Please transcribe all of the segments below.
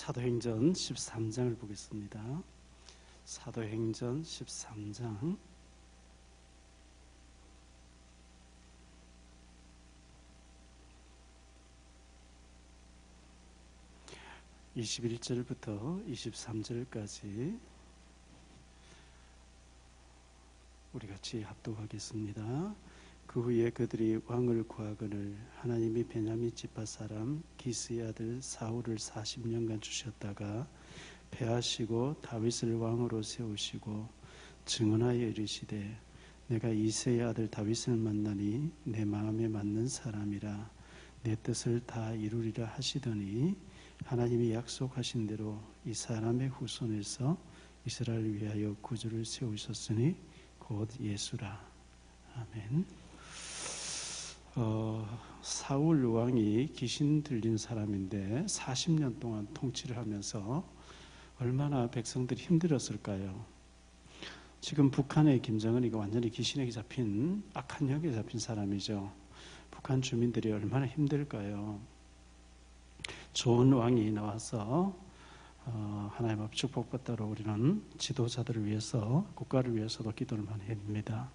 사도행전 13장을 보겠습니다. 사도행전 13장 21절부터 23절까지 우리 같이 합독하겠습니다. 그 후에 그들이 왕을 구하거늘 하나님이 베냐민 지파 사람 기스의 아들 사울을 40년간 주셨다가 패하시고 다윗을 왕으로 세우시고 증언하여 이르시되 내가 이새의 아들 다윗을 만나니 내 마음에 맞는 사람이라 내 뜻을 다 이루리라 하시더니 하나님이 약속하신 대로 이 사람의 후손에서 이스라엘을 위하여 구주를 세우셨으니 곧 예수라. 아멘. 사울 왕이 귀신 들린 사람인데 40년 동안 통치를 하면서 얼마나 백성들이 힘들었을까요? 지금 북한의 김정은이가 완전히 귀신에게 잡힌 악한 영에 잡힌 사람이죠. 북한 주민들이 얼마나 힘들까요? 좋은 왕이 나와서 하나님 앞 축복받도록 우리는 지도자들을 위해서 국가를 위해서도 기도를 많이 해야 됩니다.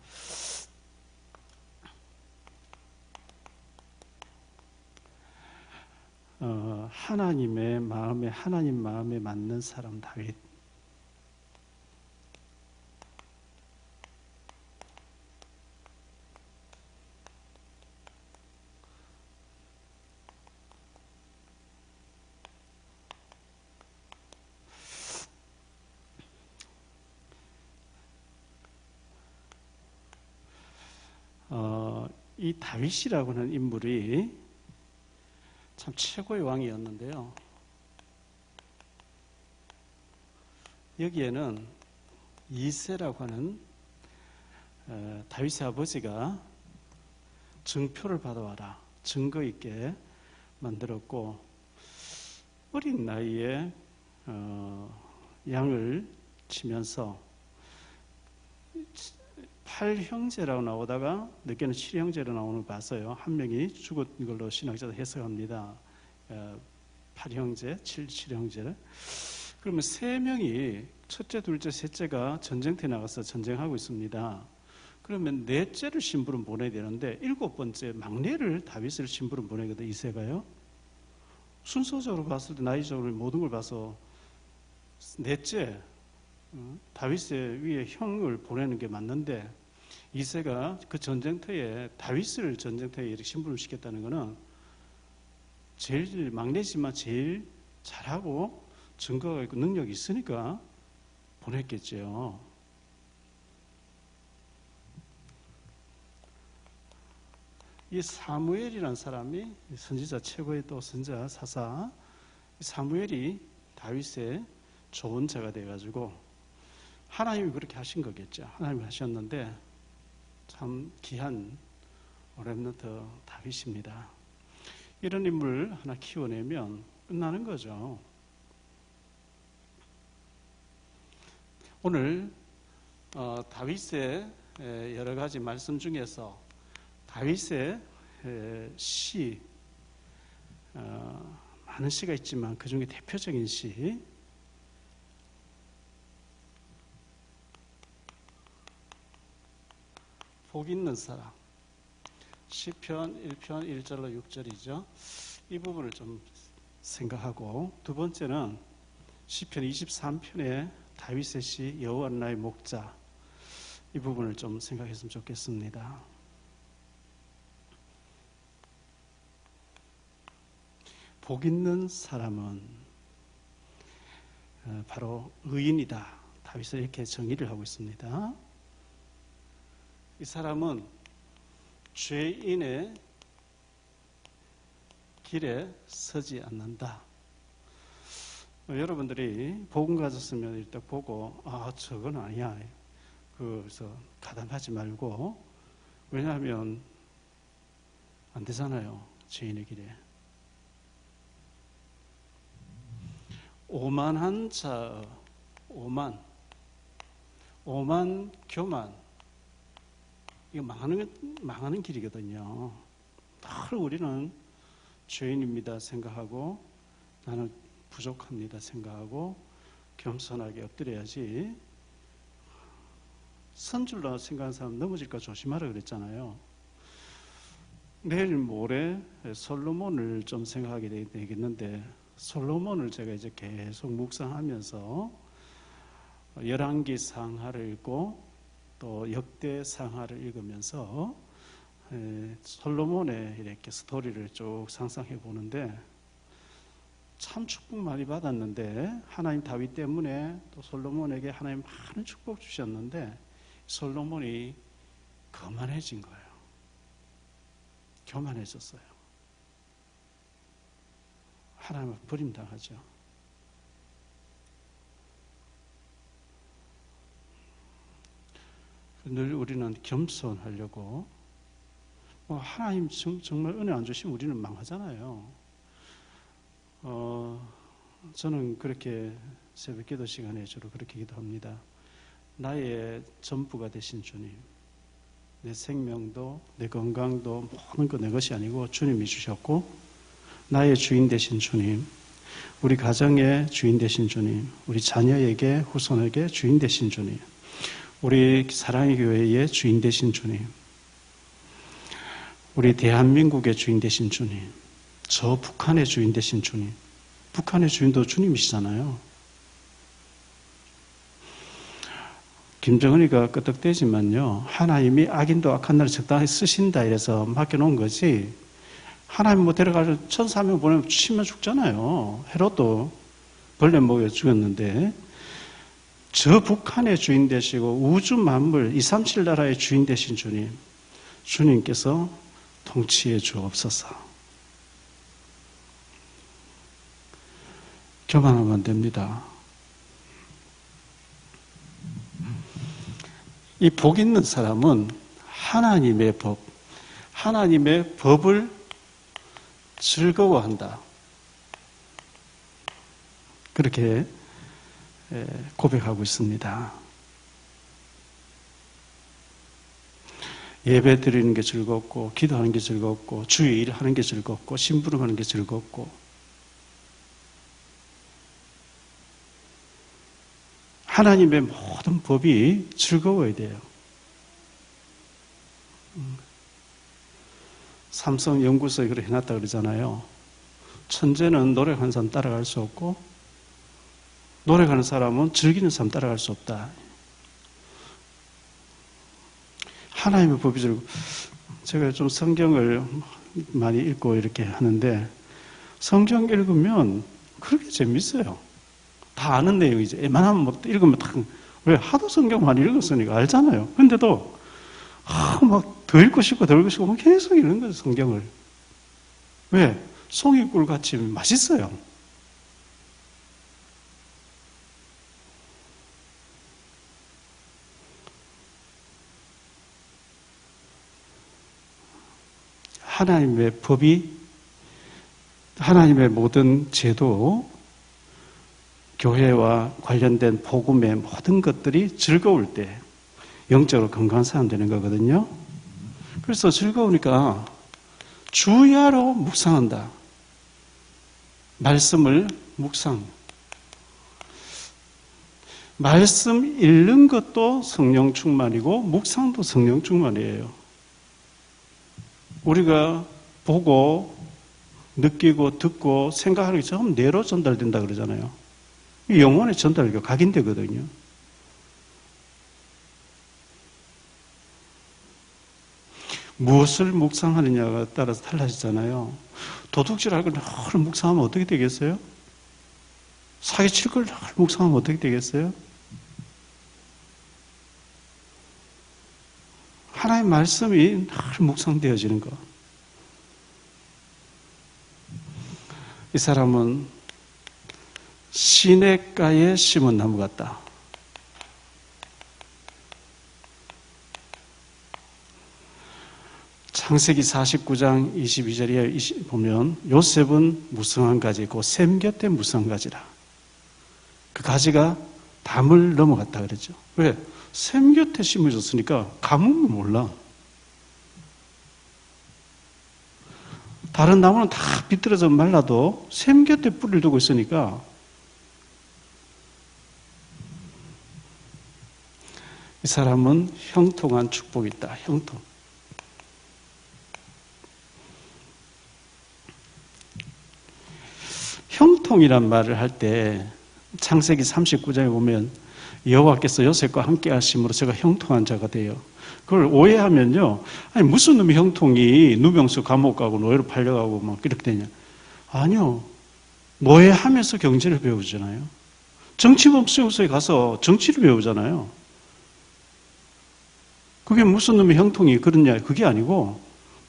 하나님 마음에 맞는 사람 다윗. 이 다윗이라고 하는 인물이 참 최고의 왕이었는데요. 여기에는 이새라고 하는 다윗의 아버지가 증표를 받아와라 증거 있게 만들었고 어린 나이에 양을 치면서 8형제라고 나오다가 늦게는 7형제로 나오는 걸 봤어요. 한 명이 죽은 걸로 신학자도 해석합니다. 8형제, 7형제를. 그러면 3명이 첫째, 둘째, 셋째가 전쟁터에 나가서 전쟁하고 있습니다. 그러면 넷째를 심부름 보내야 되는데 7번째 막내를 다윗을 심부름 보내거든요. 이새가요. 순서적으로 봤을 때 나이적으로 모든 걸 봐서 넷째 다윗의 위에 형을 보내는 게 맞는데 이새가 그 전쟁터에 다윗을 전쟁터에 이렇게 심부름 시켰다는 것은 제일 막내지만 제일 잘하고 증거가 있고 능력이 있으니까 보냈겠죠. 이 사무엘이라는 사람이 선지자 최고의 또 선지자 사사 사무엘이 다윗의 좋은 자가 돼가지고 하나님이 그렇게 하신 거겠죠. 하나님이 하셨는데 참 귀한 렘넌트 다윗입니다. 이런 인물 하나 키워내면 끝나는 거죠. 오늘 다윗의 여러 가지 말씀 중에서 다윗의 시 많은 시가 있지만 그 중에 대표적인 시 복 있는 사람 시편 1편 1절로 6절이죠. 이 부분을 좀 생각하고 두 번째는 시편 23편의 다윗의 시 여호와는 나의 목자 이 부분을 좀 생각했으면 좋겠습니다. 복 있는 사람은 바로 의인이다. 다윗은 이렇게 정의를 하고 있습니다. 이 사람은 죄인의 길에 서지 않는다. 여러분들이 복음 가졌으면 일단 보고 저건 아니야. 그래서 가담하지 말고 왜냐하면 안 되잖아요. 죄인의 길에. 오만한 자, 오만, 교만 이거 망하는 길이거든요. 늘 우리는 죄인입니다 생각하고 나는 부족합니다 생각하고 겸손하게 엎드려야지. 선 줄로 생각하는 사람 넘어질까 조심하라 그랬잖아요. 내일 모레 솔로몬을 좀 생각하게 되겠는데, 솔로몬을 제가 이제 계속 묵상하면서 열왕기 상하를 읽고 또 역대 상하를 읽으면서 솔로몬의 이렇게 스토리를 쭉 상상해 보는데, 참 축복 많이 받았는데, 하나님 다윗 때문에 또 솔로몬에게 하나님 많은 축복 주셨는데 솔로몬이 거만해진 거예요. 교만해졌어요. 하나님을 버림당하죠. 늘 우리는 겸손하려고, 하나님 정말 은혜 안 주시면 우리는 망하잖아요. 저는 그렇게 새벽 기도 시간에 주로 그렇게 기도합니다. 나의 전부가 되신 주님, 내 생명도 내 건강도 모든 거 내 것이 아니고 주님이 주셨고, 나의 주인 되신 주님, 우리 가정의 주인 되신 주님, 우리 자녀에게 후손에게 주인 되신 주님, 우리 사랑의 교회의 주인 되신 주님, 우리 대한민국의 주인 되신 주님, 저 북한의 주인 되신 주님, 북한의 주인도 주님이시잖아요. 김정은이가 끄떡대지만요, 하나님이 악인도 악한 날을 적당히 쓰신다 이래서 맡겨놓은 거지, 하나님 뭐 데려가서 천사 한 명 보내면 치면 죽잖아요. 헤롯도 벌레 먹여 죽였는데, 저 북한의 주인 되시고 우주 만물 237 나라의 주인 되신 주님, 주님께서 통치해 주옵소서. 교만하면 안 됩니다. 이 복 있는 사람은 하나님의 법을 즐거워한다. 그렇게 고백하고 있습니다. 예배 드리는 게 즐겁고, 기도하는 게 즐겁고, 주의 일 하는 게 즐겁고, 심부름하는 게 즐겁고, 하나님의 모든 법이 즐거워야 돼요. 삼성 연구소에 그렇게 해놨다 그러잖아요. 천재는 노력하는 사람 따라갈 수 없고, 노력하는 사람은 즐기는 사람 따라갈 수 없다. 하나님의 법이 즐거워. 제가 좀 성경을 많이 읽고 이렇게 하는데, 성경 읽으면 그렇게 재밌어요. 다 아는 내용이죠. 웬만하면 뭐 읽으면 딱, 왜? 하도 성경 많이 읽었으니까 알잖아요. 근데도, 막 더 읽고 싶고 더 읽고 싶고 막 계속 읽는 거예요, 성경을. 왜? 송이꿀 같이 맛있어요. 하나님의 법이, 하나님의 모든 제도, 교회와 관련된 복음의 모든 것들이 즐거울 때 영적으로 건강한 사람 되는 거거든요. 그래서 즐거우니까 주야로 묵상한다. 말씀을 묵상. 말씀 읽는 것도 성령 충만이고 묵상도 성령 충만이에요. 우리가 보고 느끼고 듣고 생각하는 게 전부 뇌로 전달된다 그러잖아요. 영혼에 전달되고 각인되거든요. 무엇을 묵상하느냐가 따라서 달라지잖아요. 도둑질할 걸 늘 묵상하면 어떻게 되겠어요? 사기칠 걸 늘 묵상하면 어떻게 되겠어요? 하나님의 말씀이 늘 묵상되어지는 것. 이 사람은 시냇가에 심은 나무 같다. 창세기 49장 22절에 보면 요셉은 무성한 가지고 샘 곁에 무성한 가지라. 그 가지가 담을 넘어갔다 그러죠. 왜? 샘 곁에 심어졌으니까 가뭄을 몰라. 다른 나무는 다 비틀어져 말라도 샘 곁에 뿌리를 두고 있으니까 이 사람은 형통한 축복이 있다. 형통. 형통이란 말을 할 때 창세기 39장에 보면 여호와께서 요셉과 함께 하심으로 제가 형통한 자가 돼요. 그걸 오해하면요. 아니 무슨 놈이 형통이 누명수 감옥 가고 노예로 팔려가고 막 이렇게 되냐. 아니요. 노예하면서 경제를 배우잖아요. 정치법수용소에 가서 정치를 배우잖아요. 그게 무슨 놈의 형통이 그러냐. 그게 아니고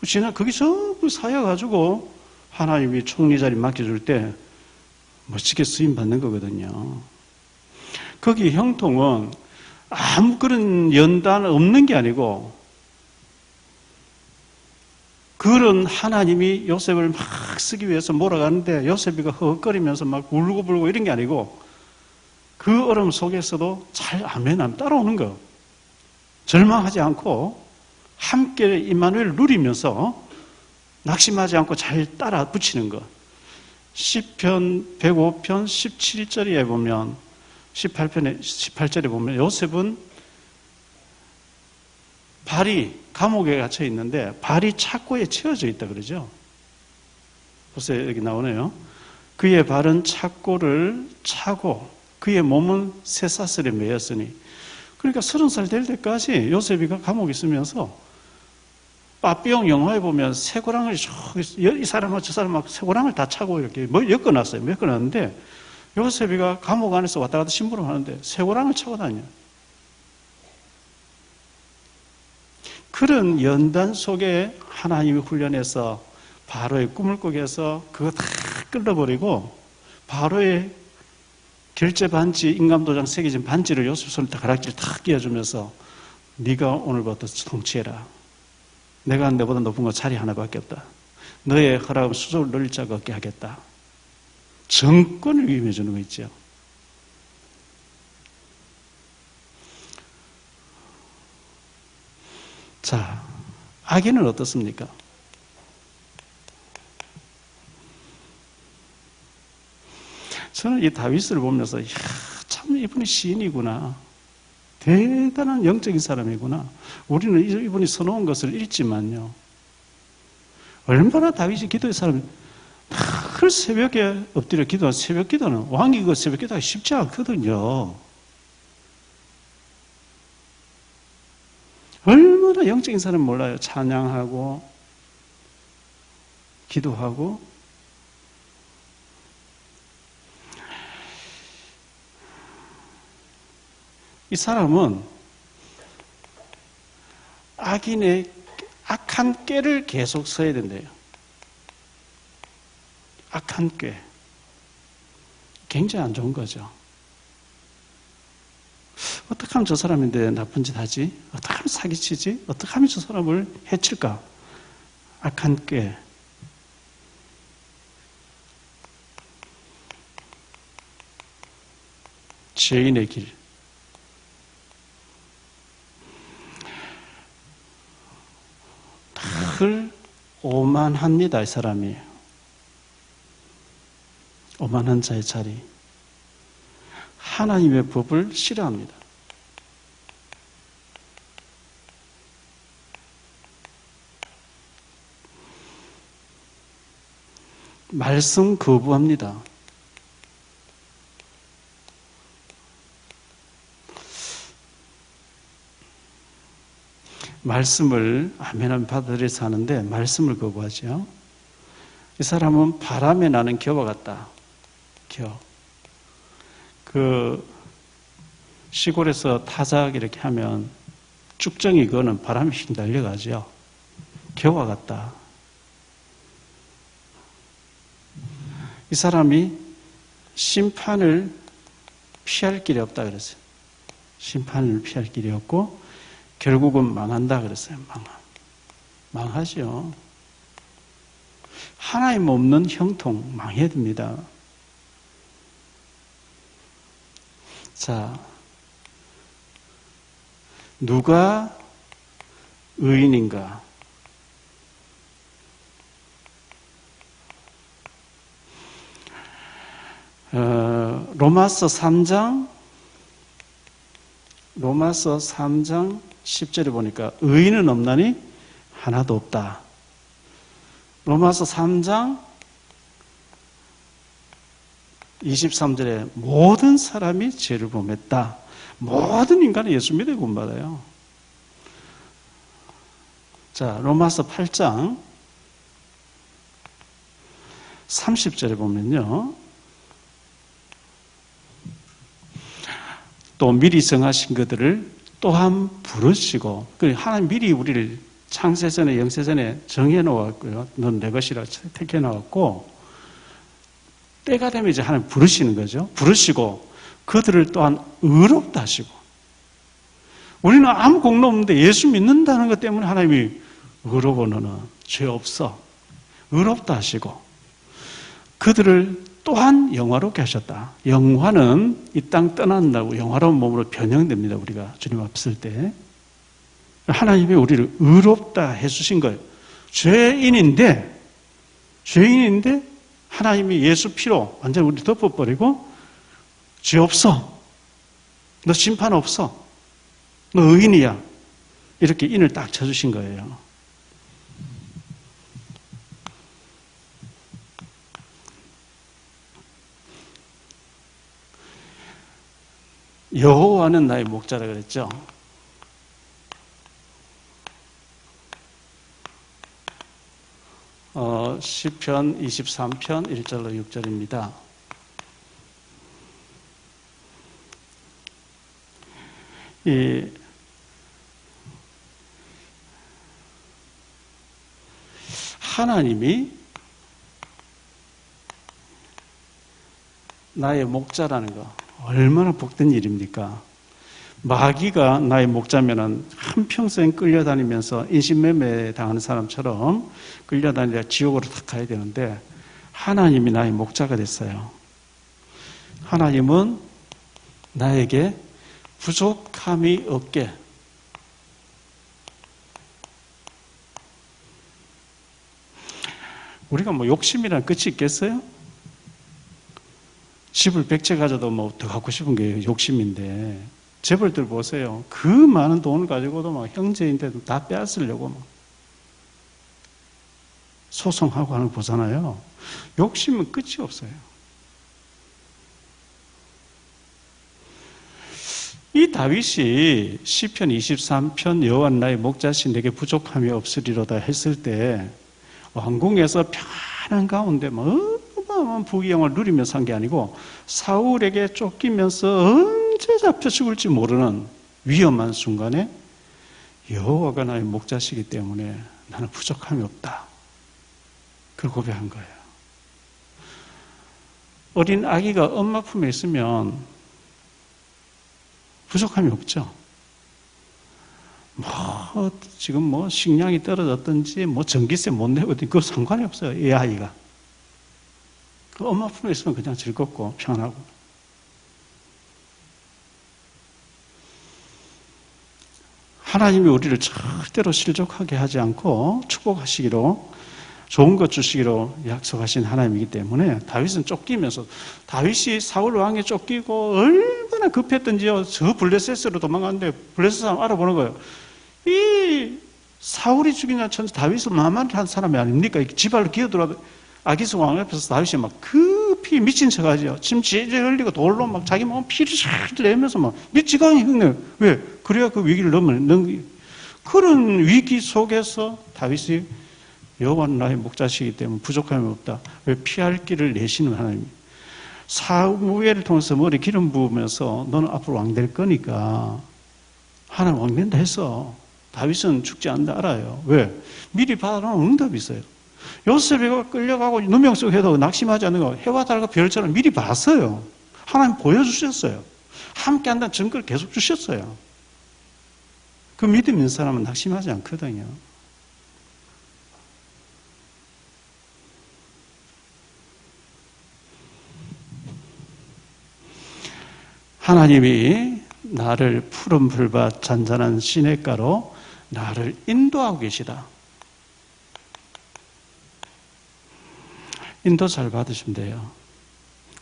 지난 그게 전부 쌓여가지고 하나님이 총리 자리 맡겨줄 때 멋지게 쓰임 받는 거거든요. 거기 형통은 아무 그런 연단 없는 게 아니고 그런 하나님이 요셉을 막 쓰기 위해서 몰아가는데 요셉이가 허걱거리면서 막 울고 불고 이런 게 아니고 그 어려움 속에서도 잘 아멘 따라오는 거. 절망하지 않고 함께 임마누엘을 누리면서 낙심하지 않고 잘 따라 붙이는 것. 시편 105편 17절에 보면 18절에 보면 요셉은 발이 감옥에 갇혀 있는데 발이 착고에 채워져 있다 그러죠. 보세요. 여기 나오네요. 그의 발은 착고를 차고 그의 몸은 쇠사슬에 매였으니 그러니까 30살 될 때까지 요셉이가 감옥에 있으면서 빠삐용 영화에 보면 쇠고랑을 이 사람하고 저 사람하고 쇠고랑을 다 차고 이렇게 엮어놨어요. 엮어놨는데 요셉이가 감옥 안에서 왔다 갔다 심부름하는데 쇠고랑을 차고 다녀요. 그런 연단 속에 하나님이 훈련해서 바로의 꿈을 꾸게 해서 그거 다 끌어버리고 바로의 결제 반지, 임감도장 새겨진 반지를 요셉 손에 가락지를 탁 끼워주면서 네가 오늘부터 통치해라. 내가 너보다 높은 거 자리 하나밖에 없다. 너의 허락은 수족을 늘릴 자가 없게 하겠다. 정권을 위임해 주는 거 있죠. 자, 악인은 어떻습니까? 저는 이 다윗을 보면서 참 이분이 시인이구나. 대단한 영적인 사람이구나. 우리는 이분이 써놓은 것을 읽지만요. 얼마나 다윗이 기도의 사람이 늘 새벽에 엎드려 기도한 새벽 기도는 왕이 그 새벽 기도하기 쉽지 않거든요. 얼마나 영적인 사람 몰라요. 찬양하고 기도하고 이 사람은 악인의 악한 꾀를 계속 써야 된대요. 악한 꾀. 굉장히 안 좋은 거죠. 어떻게 하면 저 사람인데 나쁜 짓 하지? 어떻게 하면 사기치지? 어떻게 하면 저 사람을 해칠까? 악한 꾀. 죄인의 길. 늘 오만합니다, 이 사람이. 오만한 자의 자리. 하나님의 법을 싫어합니다. 말씀 거부합니다. 말씀을 아멘하면 받아들여서 하는데 말씀을 거부하죠. 이 사람은 바람에 나는 겨와 같다. 겨. 그 시골에서 타작 이렇게 하면 쭉정이 그거는 바람이 휙 날려가죠. 겨와 같다. 이 사람이 심판을 피할 길이 없다 그랬어요. 심판을 피할 길이 없고 결국은 망한다 그랬어요. 망하죠. 하나님 없는 형통 망해야 됩니다. 자, 누가 의인인가? 로마서 3장 10절에 보니까 의인은 없나니 하나도 없다. 로마서 3장 23절에 모든 사람이 죄를 범했다. 모든 인간은 예수 믿어 구원받아요. 자, 로마서 8장 30절에 보면요. 또 미리 정하신 그들을 또한 부르시고, 하나님 미리 우리를 창세전에 영세전에 정해놓았고요. 넌 내 것이라 택해놓았고, 때가 되면 이제 하나님 부르시는 거죠. 부르시고 그들을 또한 의롭다 하시고, 우리는 아무 공로 없는데 예수 믿는다는 것 때문에 하나님이 의로워 너는 죄 없어 의롭다 하시고, 그들을 또한 영화롭게 하셨다. 영화는 이 땅 떠난다고 영화로운 몸으로 변형됩니다. 우리가 주님 앞에 설 때 하나님이 우리를 의롭다 해주신 거예요. 죄인인데 하나님이 예수 피로 완전히 우리 덮어버리고, 죄 없어, 너 심판 없어, 너 의인이야, 이렇게 인을 딱 쳐주신 거예요. 여호와는 나의 목자라 그랬죠. 시편 23편 1절로 6절입니다. 하나님이 나의 목자라는 거 얼마나 복된 일입니까? 마귀가 나의 목자면은 한평생 끌려다니면서 인신매매 당하는 사람처럼 끌려다니다 지옥으로 탁 가야 되는데, 하나님이 나의 목자가 됐어요. 하나님은 나에게 부족함이 없게, 우리가 뭐 욕심이란 끝이 있겠어요? 집을 100채 가져도 뭐 더 갖고 싶은 게 욕심인데, 재벌들 보세요. 그 많은 돈을 가지고도 막 형제인데도 다 빼앗으려고 막 소송하고 하는 거 보잖아요. 욕심은 끝이 없어요. 이 다윗이 시편 23편 여호와 나의 목자신 내게 부족함이 없으리로다 했을 때, 왕궁에서 편한 가운데 어마어마한 부귀영화를 누리며 산 게 아니고, 사울에게 쫓기면서 언제 잡혀 죽을지 모르는 위험한 순간에 여호와가 나의 목자시기 때문에 나는 부족함이 없다, 그걸 고백한 거예요. 어린 아기가 엄마 품에 있으면 부족함이 없죠. 지금 식량이 떨어졌든지 전기세 못 내거든지 그거 상관이 없어요. 이 아이가 그 엄마 품에 있으면 그냥 즐겁고 편하고. 하나님이 우리를 절대로 실족하게 하지 않고 축복하시기로, 좋은 것 주시기로 약속하신 하나님이기 때문에, 다윗은 쫓기면서, 다윗이 사울 왕에 쫓기고 얼마나 급했던지요. 저 블레셋으로 도망갔는데 블레셋 사람 알아보는 거예요. 이 사울이 죽인 천사 다윗을 만만한 사람이 아닙니까? 지발로 기어들어도 아기스 왕 앞에서 다윗이 막 급히 미친 척 하죠. 지금 제재 흘리고 돌로 막 자기 몸 피를 쫙 내면서 막 미치광이 흉내. 왜? 그래야 그 위기를 넘기. 그런 위기 속에서 다윗이 여호와는 나의 목자시기 때문에 부족함이 없다. 왜? 피할 길을 내시는 하나님. 사무엘을 통해서 머리 기름 부으면서 너는 앞으로 왕 될 거니까 하나님 왕 된다 했어. 다윗은 죽지 않는다 알아요. 왜? 미리 받아놓은 응답이 있어요. 요셉이가 끌려가고 누명 속 해도 낙심하지 않는 거, 해와 달과 별처럼 미리 봤어요. 하나님 보여주셨어요. 함께 한다는 증거를 계속 주셨어요. 그 믿음 있는 사람은 낙심하지 않거든요. 하나님이 나를 푸른 풀밭 잔잔한 시냇가로 나를 인도하고 계시다. 인도 잘 받으시면 돼요.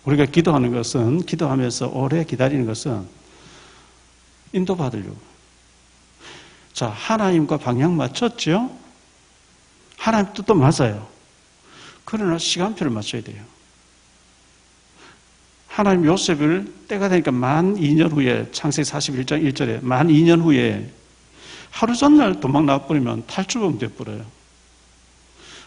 우리가 기도하는 것은, 기도하면서 오래 기다리는 것은 인도받으려고. 자, 하나님과 방향 맞췄죠? 하나님 뜻도 맞아요. 그러나 시간표를 맞춰야 돼요. 하나님 요셉을 때가 되니까 만 2년 후에, 창세기 41장 1절에 만 2년 후에 하루 전날 도망 나와버리면 탈주범 돼버려요.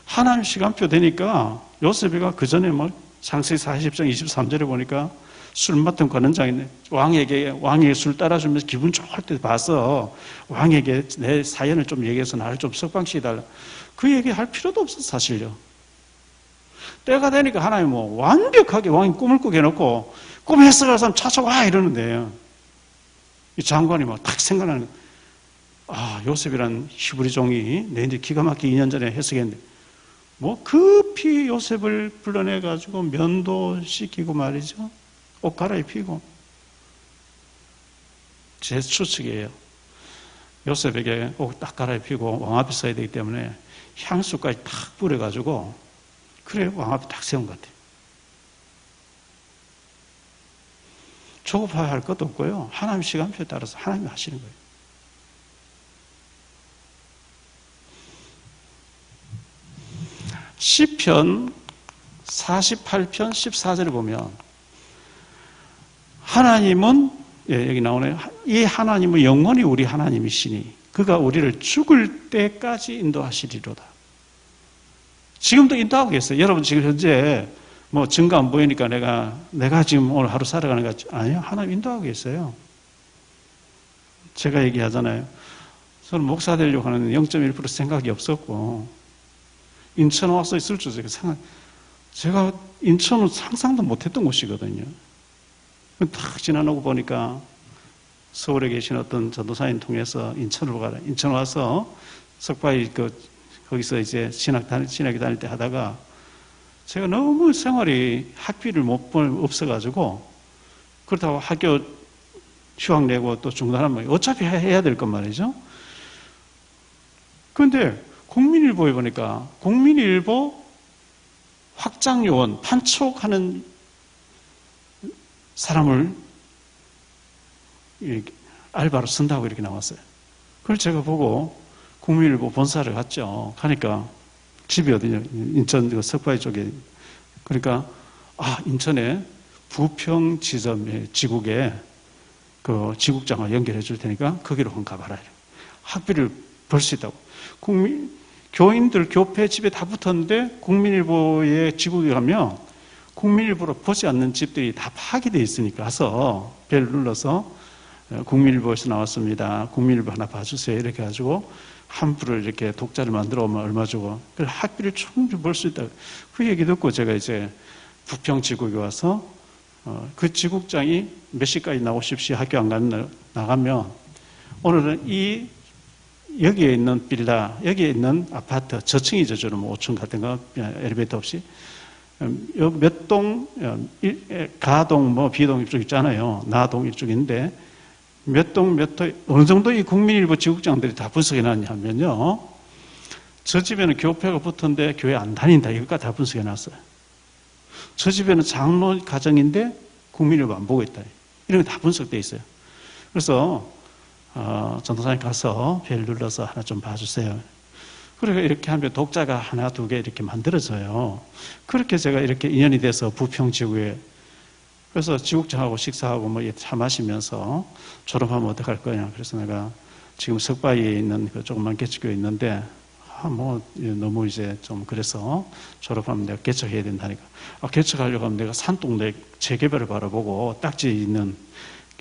하나님 시간표 되니까 요셉이가 그 전에 뭐 창세기 40장 23절에 보니까 술 맡은 관원장이 왕에게 술 따라주면서 기분 좋을 때 봐서 왕에게 내 사연을 좀 얘기해서 나를 좀 석방시켜달라. 그 얘기 할 필요도 없어, 사실요. 때가 되니까 하나님 뭐 완벽하게 왕이 꿈을 꾸게 해놓고 꿈 해석할 사람 찾아와 이러는데요. 이 장관이 막 딱 생각나는 거예요. 아, 요셉이란 히브리 종이 내 이제 기가 막히게 2년 전에 해석했는데 뭐 급히 요셉을 불러내가지고 면도시키고 말이죠. 옷 갈아입히고. 제 추측이에요. 요셉에게 옷 딱 갈아입히고 왕 앞에 서야 되기 때문에 향수까지 탁 뿌려가지고 그래 왕 앞에 딱 세운 것 같아요. 조급할 것도 없고요. 하나님 시간표에 따라서 하나님이 하시는 거예요. 시편 48편 14절을 보면 하나님은, 여기 나오네요. 이 하나님은 영원히 우리 하나님이시니 그가 우리를 죽을 때까지 인도하시리로다. 지금도 인도하고 계세요. 여러분 지금 현재 뭐 증거 안 보이니까 내가 지금 오늘 하루 살아가는 것 같지? 아니요. 하나님 인도하고 계세요. 제가 얘기하잖아요. 저는 목사 되려고 하는 0.1% 생각이 없었고 인천 와서 있을 줄 제가 인천은 상상도 못했던 곳이거든요. 딱 지나고 보니까 서울에 계신 어떤 전도사님 통해서 인천으로 가라. 인천 와서 석바위 거기서 이제 신학이 다닐 때 하다가 제가 너무 생활이 학비를 없어가지고 그렇다고 학교 휴학 내고 또 중단하면 어차피 해야 될 것 말이죠. 그런데 국민일보에 보니까 국민일보 확장요원 판촉하는 사람을 알바로 쓴다고 이렇게 나왔어요. 그걸 제가 보고 국민일보 본사를 갔죠. 가니까 집이 어디냐? 인천 석바위 쪽에. 그러니까 인천에 부평 지점의 지국에 그 지국장을 연결해 줄 테니까 거기로 한번 가봐라. 학비를 벌 수 있다고. 교인들 교패 집에 다 붙었는데 국민일보에 지국에 가면 국민일보로 보지 않는 집들이 다 파기되어 있으니까 가서 벨 눌러서 국민일보에서 나왔습니다. 국민일보 하나 봐주세요. 이렇게 해가지고 한 부를 이렇게 독자를 만들어 오면 얼마 주고 그래서 학비를 충분히 벌 수 있다. 그 얘기 듣고 제가 이제 부평 지국에 와서 그 지국장이 몇 시까지 나오십시오. 학교 안 가는 날 나가면 오늘은 여기에 있는 빌라, 여기에 있는 아파트, 저층이죠. 저는 뭐 5층 같은 거 엘리베이터 없이 몇 동, 가동, 뭐 비동 이쪽 있잖아요. 나동 이쪽인데 몇 동, 몇 호, 어느 정도 이 국민일보 지국장들이 다 분석해 놨냐면요. 저 집에는 교회가 붙었는데 교회 안 다닌다. 이것까지 다 분석해 놨어요. 저 집에는 장로 가정인데 국민일보 안 보고 있다. 이런 게 다 분석되어 있어요. 그래서 전도사님 가서 벨 눌러서 하나 좀 봐주세요. 그러니까 이렇게 하면 독자가 하나, 두 개 이렇게 만들어져요. 그렇게 제가 이렇게 인연이 돼서 부평 지구에 그래서 지국장하고 식사하고 뭐 차 마시면서 졸업하면 어떡할 거냐. 그래서 내가 지금 석바위에 있는 그 조그만 개척교회 있는데 너무 이제 좀 그래서 졸업하면 내가 개척해야 된다니까. 개척하려고 하면 내가 산동네 재개발을 바라보고 딱지 있는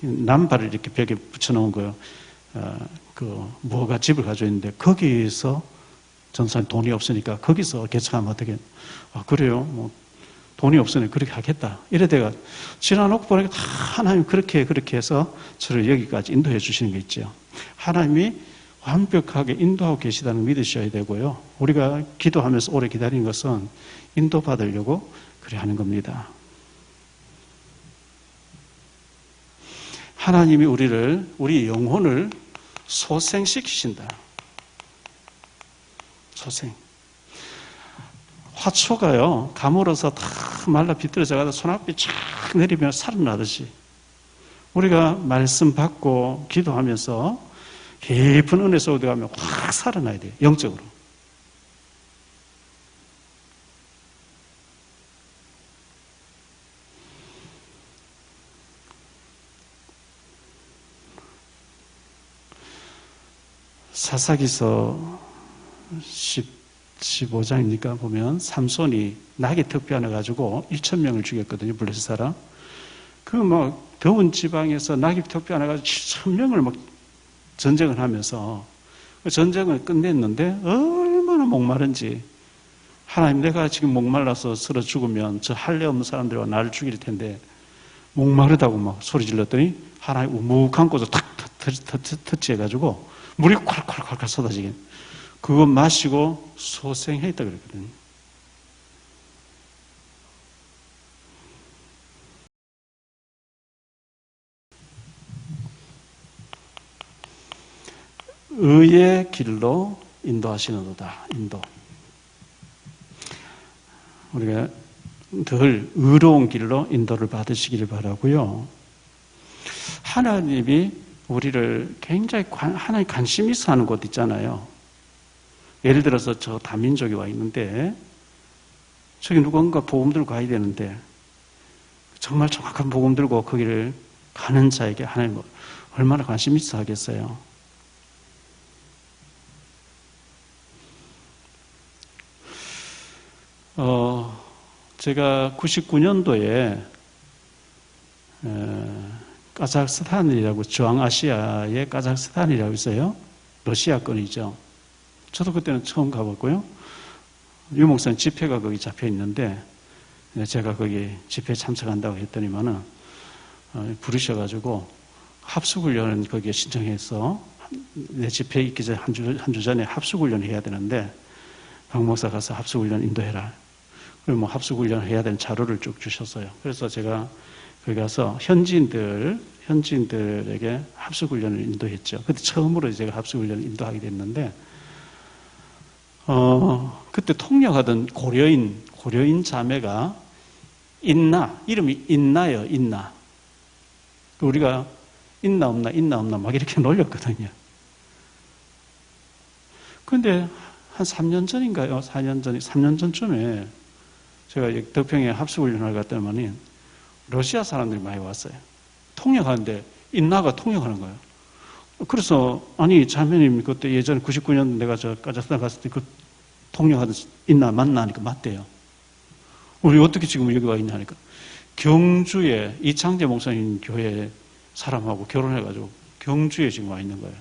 남발을 이렇게 벽에 붙여놓은 거예요. 뭐가 집을 가지고 있는데 거기서 전사님 돈이 없으니까 거기서 개척하면 어떻게? 그래요? 뭐 돈이 없으니 그렇게 하겠다. 이래대가 지나놓고 보니까 다 하나님 그렇게 해서 저를 여기까지 인도해 주시는 게 있죠. 하나님이 완벽하게 인도하고 계시다는 걸 믿으셔야 되고요. 우리가 기도하면서 오래 기다리는 것은 인도받으려고 그래 하는 겁니다. 하나님이 우리 영혼을 소생시키신다. 소생. 화초가요, 가물어서 다 말라 비틀어져가지고 손앞이 쫙 내리면 살아나듯이 우리가 말씀 받고 기도하면서 깊은 은혜 속에 들어가면 확 살아나야 돼요. 영적으로. 사사기서 15장이니까 보면 삼손이 낙이 턱뼈 가지고 1,000명을 죽였거든요. 블레셋 사람. 그 더운 지방에서 낙이 턱뼈 가지고 7,000명을 전쟁을 하면서 전쟁을 끝냈는데 얼마나 목마른지 하나님 내가 지금 목말라서 쓰러 죽으면 저 할례 없는 사람들과 나를 죽일 텐데 목마르다고 소리 질렀더니 하나님 우묵한 곳을 탁 터치해가지고 물이 콸콸콸콸 쏟아지게 그거 마시고 소생했다 그랬거든요. 의의 길로 인도하시는도다. 인도. 우리가 덜 의로운 길로 인도를 받으시기를 바라고요. 하나님이 우리를 굉장히 하나님 관심 있어 하는 곳 있잖아요. 예를 들어서 저 다민족이 와 있는데 저기 누군가 복음 들고 가야 되는데 정말 정확한 복음 들고 거기를 가는 자에게 하나님 얼마나 관심 있어 하겠어요. 제가 99년도에 카자흐스탄이라고 중앙아시아의 카자흐스탄이라고 있어요. 러시아권이죠. 저도 그때는 처음 가봤고요. 유 목사님 집회가 거기 잡혀 있는데 제가 거기 집회에 참석한다고 했더니만은 부르셔가지고 합숙훈련을 거기에 신청해서 내 집회에 있기 전에 한 주 전에 합숙훈련 해야 되는데 박 목사 가서 합숙훈련 인도해라. 그리고 합숙훈련 해야 되는 자료를 쭉 주셨어요. 그래서 제가 거기 가서 현지인들에게 합숙훈련을 인도했죠. 그때 처음으로 제가 합숙훈련을 인도하게 됐는데, 그때 통역하던 고려인 자매가 이름이 인나요, 인나. 우리가 있나 없나 막 이렇게 놀렸거든요. 근데 한 3년 전인가요? 3년 전쯤에 제가 덕평에 합숙훈련을 갔더니 러시아 사람들이 많이 왔어요. 통역하는데 인나가 통역하는 거예요. 그래서 아니 자매님 그때 예전에 99년 내가 저 카자흐스탄 갔을 때 그 통역하던 인나 만나니까 맞대요. 우리 어떻게 지금 여기 와 있냐니까 경주에 이창재 목사님 교회 사람하고 결혼해가지고 경주에 지금 와 있는 거예요.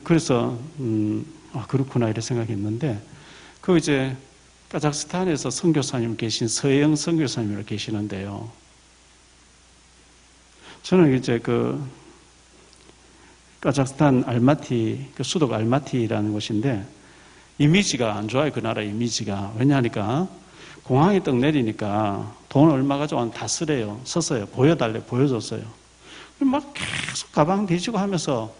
그래서 그렇구나 이렇게 생각했는데 그 이제 카자흐스탄에서 선교사님 계신 서영 선교사님으로 계시는데요. 저는 이제 그 카자흐스탄 알마티, 그 수도가 알마티라는 곳인데 이미지가 안 좋아요. 그 나라 이미지가. 왜냐하니까 공항에 떡 내리니까 돈 얼마 가져왔는데 다 쓰래요. 썼어요. 보여줬어요. 막 계속 가방 뒤지고 하면서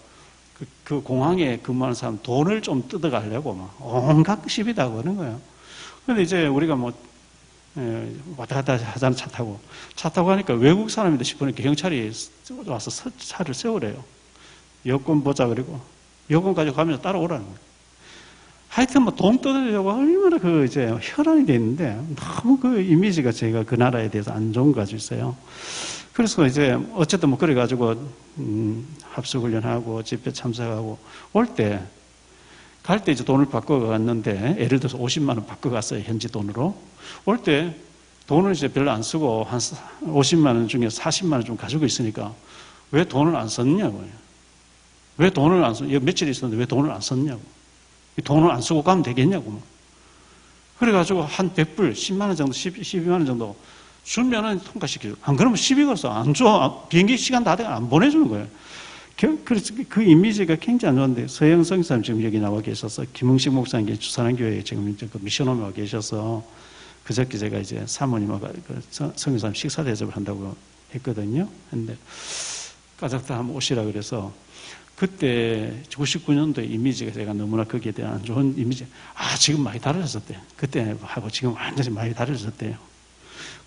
그 공항에 근무하는 사람 돈을 좀 뜯어가려고 막 온갖 시비다 그러는 거예요. 근데 이제 우리가 왔다 갔다 하자는 차 타고 하니까 외국 사람이다 싶으니까 경찰이 와서 차를 세우래요. 여권 보자 그리고 여권 가지고 가면서 따라오라는 거예요. 하여튼 돈 뜯으려고 얼마나 이제 혈안이 돼 있는데 너무 그 이미지가 제가 그 나라에 대해서 안 좋은 거 가지고 있어요. 그래서 이제 어쨌든 그래가지고 합숙훈련하고 집회 참석하고 갈 때 이제 돈을 바꿔 갔는데 예를 들어서 50만 원 바꿔 갔어요. 현지 돈으로. 올 때 돈을 이제 별로 안 쓰고 한 50만 원 중에 40만 원 좀 가지고 있으니까 왜 돈을 안 썼냐고요. 왜 돈을 안 썼냐고. 며칠 있었는데 왜 돈을 안 썼냐고. 돈을 안 쓰고 가면 되겠냐고. 그래가지고 한 100불, 10만 원 정도, 12만 원 정도 주면은 통과시켜줘. 안 그러면 시비 걸어서 안 줘. 비행기 시간 다 돼가 안 보내주는 거예요. 그래서 그 이미지가 굉장히 안 좋은데 서영 선교사님 지금 여기 나와 계셔서 김흥식 목사님 주산한교회에 지금 이제 그 미션홈에 와 계셔서 그저께 제가 이제 사모님하고 선교사님 식사 대접을 한다고 했거든요. 근데 카자흐스탄 한번 오시라 그래서 그때 99년도의 이미지가 제가 너무나 거기에 대한 안 좋은 이미지, 지금 많이 달라졌대요. 그때하고 지금 완전히 많이 달라졌대요.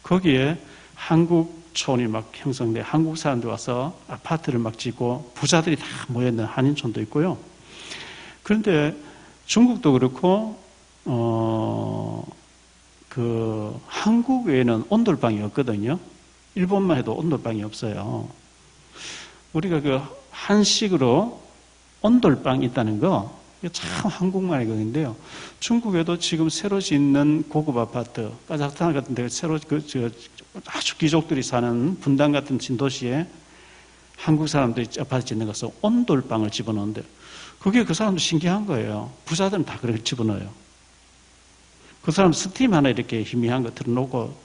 거기에 한국촌이 막 형성돼, 한국 사람들 와서 아파트를 막 짓고 부자들이 다 모여있는 한인촌도 있고요. 그런데 중국도 그렇고 한국 외에는 온돌방이 없거든요. 일본만 해도 온돌방이 없어요. 우리가 한식으로 온돌방이 있다는 거, 이게 참 한국말의 것인데요. 중국에도 지금 새로 짓는 고급 아파트, 카자흐스탄 같은 데 새로 아주 귀족들이 사는 분당 같은 진도시에 한국 사람들이 아파트 짓는 것은 온돌방을 집어넣는데, 그게 그 사람도 신기한 거예요. 부자들은 다 그렇게 집어넣어요. 그 사람 스팀 하나 이렇게 희미한 거 틀어놓고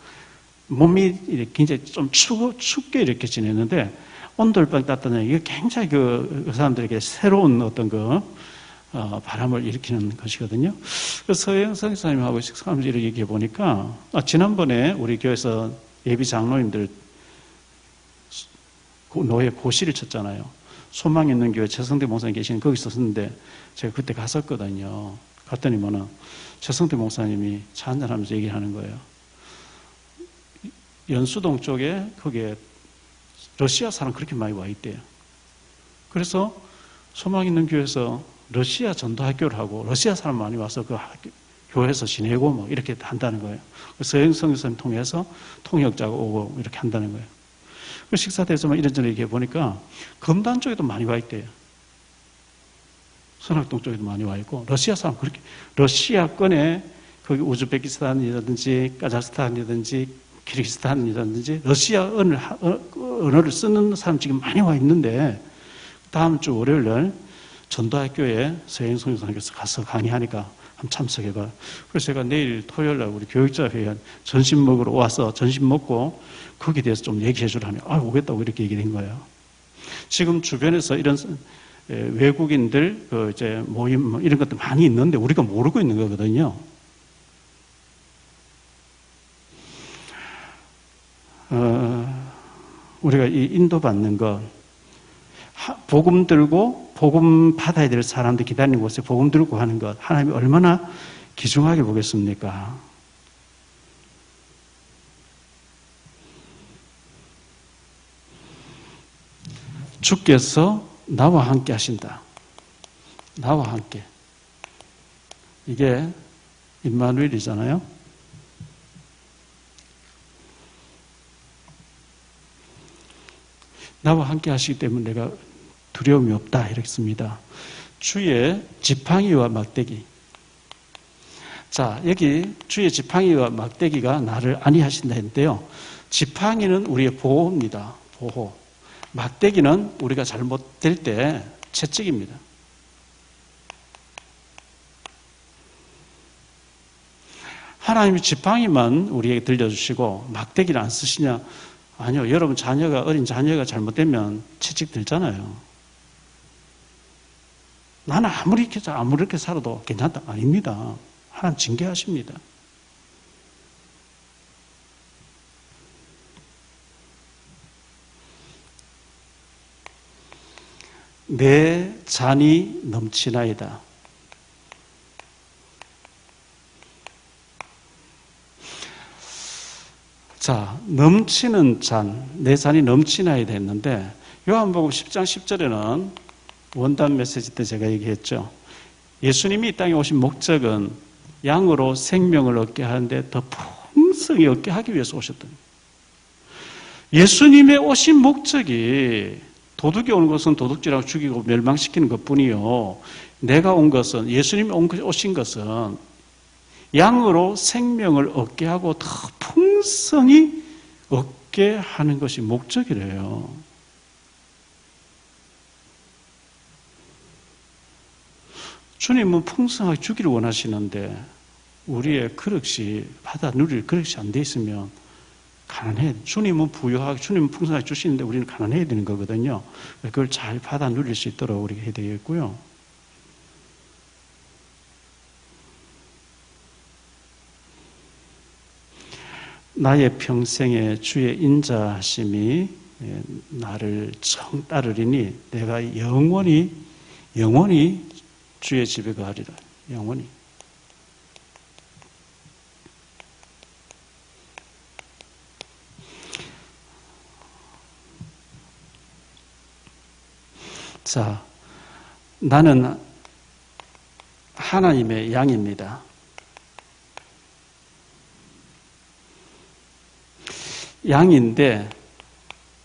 몸이 굉장히 좀 춥게 이렇게 지내는데, 온돌방 따뜻한 이게 굉장히 그 사람들에게 새로운 어떤 바람을 일으키는 것이거든요. 서영 선생님하고 사람들이 얘기해 보니까, 지난번에 우리 교회에서 예비 장로님들 노예 고시를 쳤잖아요. 소망 있는 교회 최성대 목사님 계시는 거기 있었는데, 제가 그때 갔었거든요. 갔더니만은 최성대 목사님이 차 한잔하면서 얘기를 하는 거예요. 연수동 쪽에 거기에 러시아 사람 그렇게 많이 와 있대요. 그래서 소망 있는 교회에서 러시아 전도학교를 하고 러시아 사람 많이 와서 그 교회에서 지내고 뭐 이렇게 한다는 거예요. 서영 선생님 통해서 통역자가 오고 이렇게 한다는 거예요. 그 식사 대에서만 이런저런 얘기해 보니까 금단 쪽에도 많이 와 있대요. 선악동 쪽에도 많이 와 있고, 러시아 사람 그렇게, 러시아권에 거기 우즈베키스탄이라든지 카자흐스탄이라든지 키르기스탄이라든지 러시아 언어를 쓰는 사람 지금 많이 와 있는데, 다음 주 월요일 날 전도학교에 서영 선생님께서 가서 강의하니까 한번 참석해봐. 그래서 제가 내일 토요일 날 우리 교육자 회의 점심 먹으러 와서 점심 먹고 거기에 대해서 좀 얘기해 주라니, 오겠다고 이렇게 얘기된 거예요. 지금 주변에서 이런 외국인들 이제 모임 이런 것도 많이 있는데 우리가 모르고 있는 거거든요. 우리가 이 인도받는 것, 복음 들고 복음 받아야 될 사람들 기다리는 곳에 복음 들고 하는 것, 하나님이 얼마나 귀중하게 보겠습니까? 주께서 나와 함께 하신다. 나와 함께. 이게 임마누엘이잖아요. 나와 함께 하시기 때문에 내가 두려움이 없다 이렇습니다. 주의 지팡이와 막대기. 자, 여기 주의 지팡이와 막대기가 나를 안위하신다 했는데요. 지팡이는 우리의 보호입니다. 보호. 막대기는 우리가 잘못될 때 채찍입니다. 하나님이 지팡이만 우리에게 들려주시고 막대기를 안 쓰시냐? 아니요. 여러분 어린 자녀가 잘못되면 채찍 들잖아요. 나는 아무리 이렇게 살아도 괜찮다. 아닙니다. 하나님 징계하십니다. 내 잔이 넘치나이다. 자, 넘치는 잔, 내 잔이 넘치나이다 했는데, 요한복음 10장 10절에는 원단 메시지 때 제가 얘기했죠. 예수님이 이 땅에 오신 목적은 양으로 생명을 얻게 하는데 더 풍성히 얻게 하기 위해서 오셨던 거예요. 예수님의 오신 목적이 도둑이 오는 것은 도둑질하고 죽이고 멸망시키는 것뿐이요. 내가 온 것은, 예수님이 오신 것은 양으로 생명을 얻게 하고 더 풍성히 얻게 하는 것이 목적이래요. 주님은 풍성하게 주기를 원하시는데 우리의 그릇이 받아 누릴 그릇이 안 돼 있으면 가난해. 주님은 부유하게, 주님은 풍성하게 주시는데 우리는 가난해야 되는 거거든요. 그걸 잘 받아 누릴 수 있도록 우리가 해야 되겠고요. 나의 평생에 주의 인자하심이 나를 정 따르리니 내가 영원히 주의 집에 거하리라. 영원히. 자, 나는 하나님의 양입니다. 양인데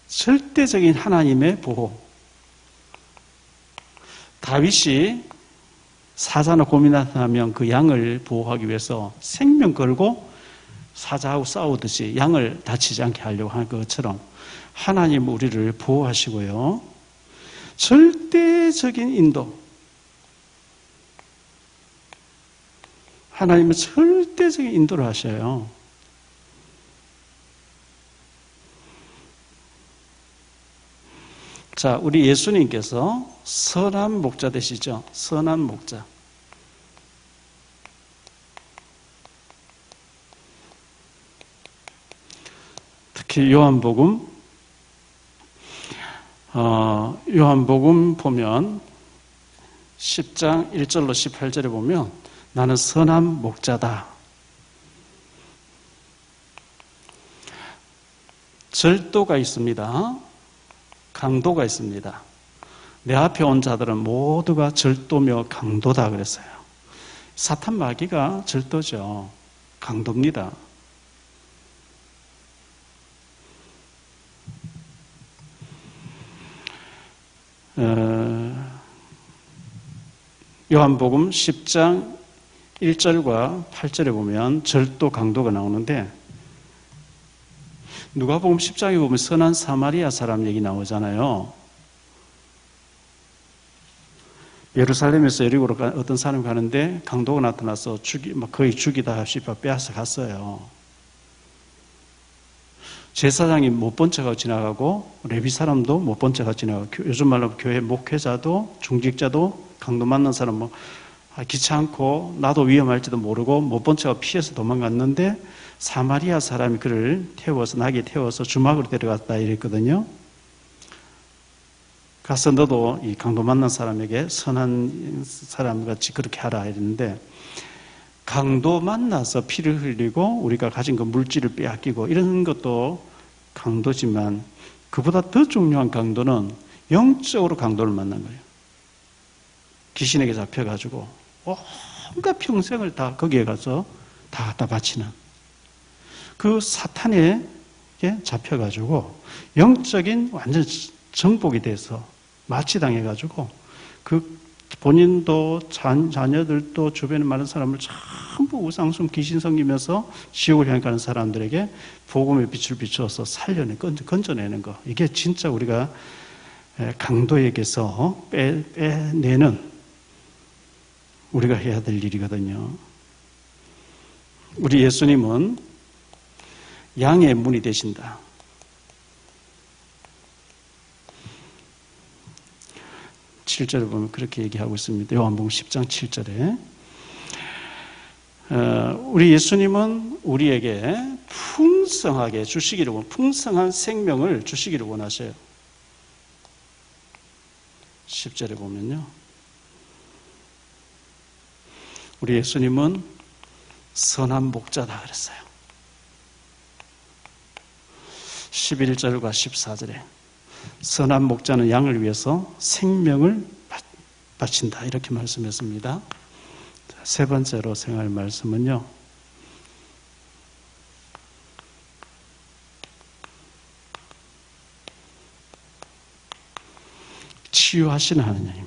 절대적인 하나님의 보호. 다윗이 사자나 곰이 나타나면 그 양을 보호하기 위해서 생명 걸고 사자하고 싸우듯이 양을 다치지 않게 하려고 하는 것처럼 하나님 우리를 보호하시고요. 절대적인 인도. 하나님은 절대적인 인도를 하셔요. 자, 우리 예수님께서 선한 목자 되시죠? 선한 목자. 특히 요한복음 보면 10장 1절로 18절에 보면 나는 선한 목자다. 절도가 있습니다. 강도가 있습니다. 내 앞에 온 자들은 모두가 절도며 강도다 그랬어요. 사탄 마귀가 절도죠. 강도입니다. 요한복음 10장 1절과 8절에 보면 절도 강도가 나오는데 누가복음 10장에 보면 선한 사마리아 사람 얘기 나오잖아요. 예루살렘에서 여리고로 어떤 사람이 가는데 강도가 나타나서 거의 죽이다 싶어 빼앗아 갔어요. 제사장이 못 본 척하고 지나가고 레위 사람도 못 본 척하고 지나가고 요즘 말로 교회 목회자도 중직자도 강도 만난 사람 귀찮고 나도 위험할지도 모르고 못 본 척하고 피해서 도망갔는데 사마리아 사람이 그를 낙에 태워서 주막으로 데려갔다 이랬거든요. 가서 너도 이 강도 만난 사람에게 선한 사람같이 그렇게 하라 이랬는데 강도 만나서 피를 흘리고 우리가 가진 그 물질을 빼앗기고 이런 것도 강도지만 그보다 더 중요한 강도는 영적으로 강도를 만난 거예요. 귀신에게 잡혀가지고 온갖 평생을 다 거기에 가서 다 갖다 바치는 그 사탄에게 잡혀가지고 영적인 완전 정복이 돼서 마취당해가지고 그 본인도 자녀들도 주변에 많은 사람을 전부 우상숭 귀신 섬기면서 지옥을 향해 가는 사람들에게 복음의 빛을 비추어서 건져내는 거. 이게 진짜 우리가 강도에게서 빼내는 우리가 해야 될 일이거든요. 우리 예수님은 양의 문이 되신다. (7절에) 보면 그렇게 얘기하고 있습니다. 요한복음 10장 7절에 우리 예수님은 우리에게 풍성하게 주시기를 풍성한 생명을 주시기를 원하셔요. 10절에 보면요. 우리 예수님은 선한 목자다 그랬어요. 11절과 14절에 선한 목자는 양을 위해서 생명을 바친다 이렇게 말씀했습니다. 세 번째로 생각할 말씀은요. 치유하시는 하나님.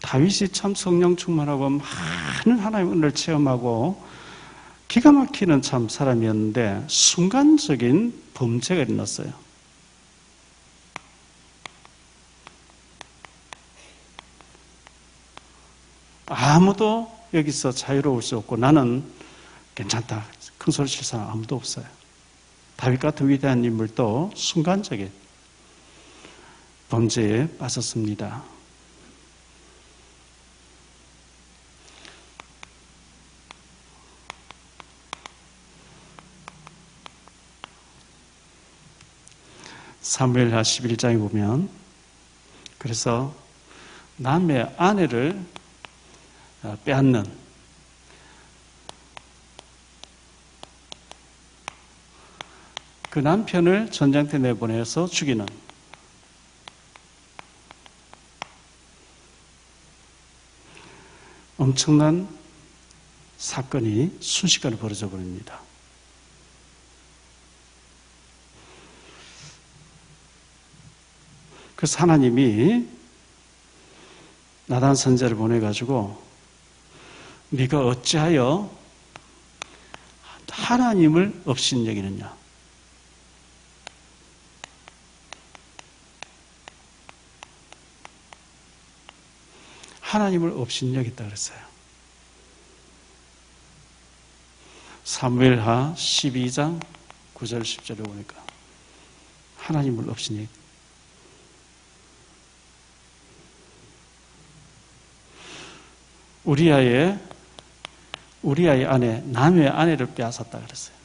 다윗이 참 성령 충만하고 많은 하나님의 은혜를 체험하고 기가 막히는 참 사람이었는데 순간적인 범죄가 일어났어요. 아무도 여기서 자유로울 수 없고 나는 괜찮다. 큰 소리 칠 사람 아무도 없어요. 다윗 같은 위대한 인물도 순간적인 범죄에 빠졌습니다. 사무엘하 11장에 보면 그래서 남의 아내를 빼앗는 그 남편을 전장터에 내보내서 죽이는 엄청난 사건이 순식간에 벌어져 버립니다. 그래서 하나님이 나단 선지자를 보내가지고 네가 어찌하여 하나님을 업신여기느냐. 하나님을 업신여겼다 그랬어요. 사무엘하 12장 9절 10절에 보니까 하나님을 업신여겼다. 우리아의 아내, 남의 아내를 빼앗았다 그랬어요.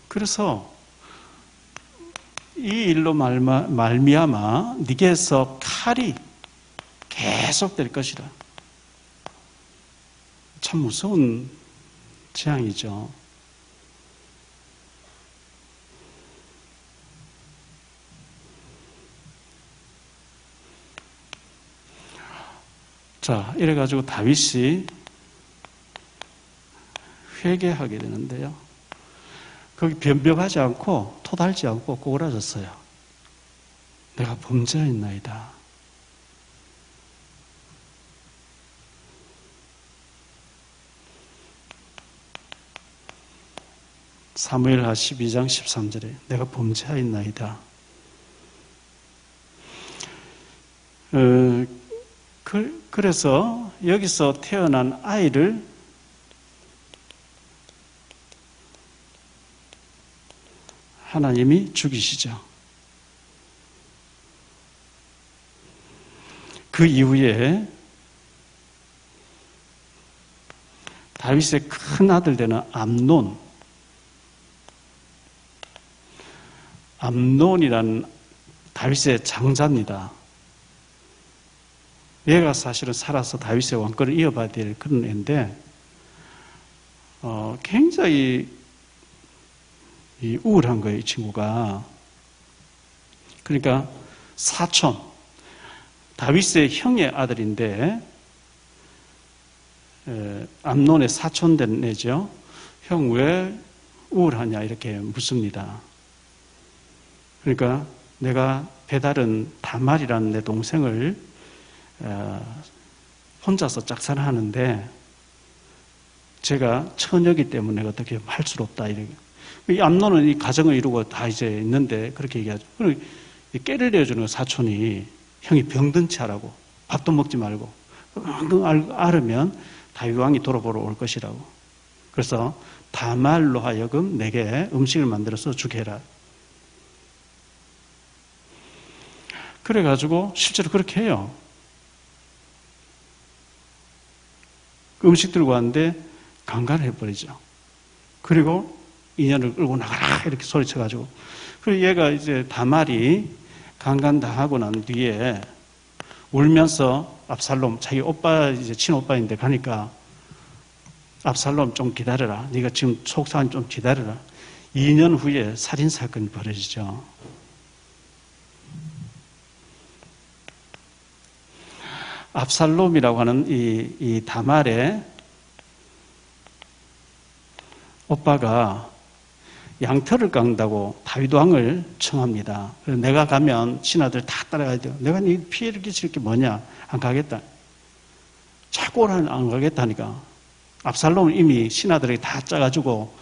그래서 이 일로 말미암아 네게서 칼이 계속될 것이다. 참 무서운 재앙이죠. 자, 이래가지고 다윗이 회개하게 되는데요. 거기 변벽하지 않고 토달지 않고 꼬그라졌어요. 내가 범죄하였나이다. 사무엘하 12장 13절에 내가 범죄하였나이다. 그래서 여기서 태어난 아이를 하나님이 죽이시죠. 그 이후에 다윗의 큰 아들 되는 암논이라는 다윗의 장자입니다. 얘가 사실은 살아서 다윗의 왕권을 이어봐야 될 그런 애인데 굉장히 우울한 거예요, 이 친구가. 그러니까 사촌, 다윗의 형의 아들인데 암논의 사촌 된 애죠. 형 왜 우울하냐 이렇게 묻습니다. 그러니까 내가 배다른 다말이라는 내 동생을 혼자서 짝사랑하는데 제가 처녀이기 때문에 어떻게 할 수 없다. 이 암논은 이 가정을 이루고 다 이제 있는데 그렇게 얘기하죠. 그리고 깨를 내어주는 사촌이 형이 병든 채 하라고 밥도 먹지 말고 알으면 다윗 왕이 돌아보러 올 것이라고. 그래서 다말로 하여금 내게 음식을 만들어서 주게 해라. 그래가지고 실제로 그렇게 해요. 음식 들고 왔는데 강간을 해버리죠. 그리고 인연을 끌고 나가라 이렇게 소리쳐가지고. 그리고 얘가 이제 다말이 강간당하고 난 뒤에 울면서 압살롬, 자기 오빠, 이제 친오빠인데 가니까 압살롬 좀 기다려라. 네가 지금 속상한 좀 기다려라. 2년 후에 살인사건이 벌어지죠. 압살롬이라고 하는 이 다말의 오빠가 양털을 깎는다고 다윗 왕을 청합니다. 그래서 내가 가면 신하들 다 따라가야 돼요. 내가 네 피해를 끼칠 게 뭐냐? 안 가겠다. 자꾸 안 가겠다니까. 압살롬은 이미 신하들에게 다 짜가지고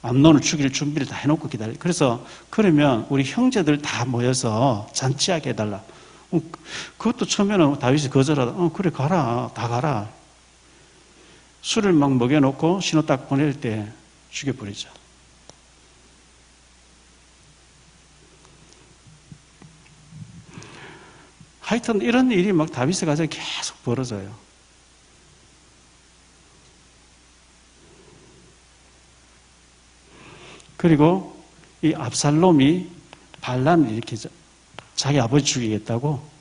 암논을 죽일 준비를 다 해놓고 기다려. 그래서 그러면 우리 형제들 다 모여서 잔치하게 해달라. 그것도 처음에는 다윗이 거절하다. 그래 가라, 다 가라. 술을 막 먹여놓고 신호 딱 보낼 때 죽여버리죠. 하여튼 이런 일이 막 다윗의 가정에 계속 벌어져요. 그리고 이 압살롬이 반란을 일으키죠. 자기 아버지 죽이겠다고.